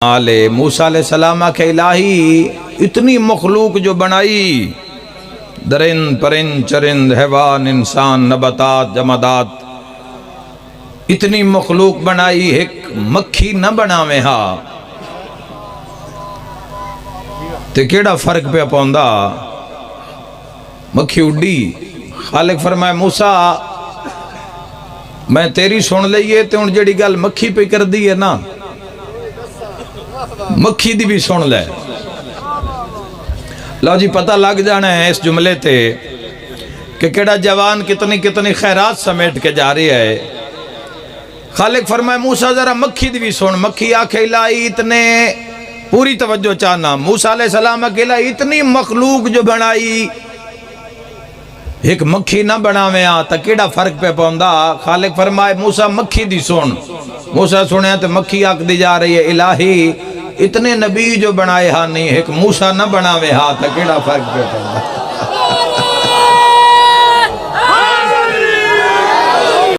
موسیٰ علیہ السلام کے الہی اتنی مخلوق جو بنائی، درند پرند چرند حیوان انسان نباتات جمادات، اتنی مخلوق بنائی، ایک مکھی نہ بناویں ہا تے کیڑا فرق پہ پوندا؟ مکھی اڈی، خالق فرمائے موسیٰ میں تیری سن لئیے تے ان جڑی گل مکھی پہ کر دی ہے نا، مکھی دی بھی سن لے۔ لو جی پتہ لگ جانا ہے اس جملے تے کہ کیڑا جوان کتنی خیرات سمیٹ کے جا رہی ہے۔ خالق فرمائے موسیٰ ذرا مکھی دی بھی سن۔ مکھی آکھے الہی اتنے پوری توجہ چاہنا، موسیٰ علیہ السلام کے الہی اتنی مخلوق جو بنائی، ایک مکھی نہ بناویں آ تا کیڑا فرق پہ پوندا؟ خالق فرمائے موسیٰ مکھی دی سن۔ موسیٰ سنیا تو مکھی آکھ دی جا رہی ہے الہی اتنے نبی جو بنائے ہاں نہیں، ایک موسیٰ نہ بناویں ہاں تا کیڑا فرق پہ پوندا؟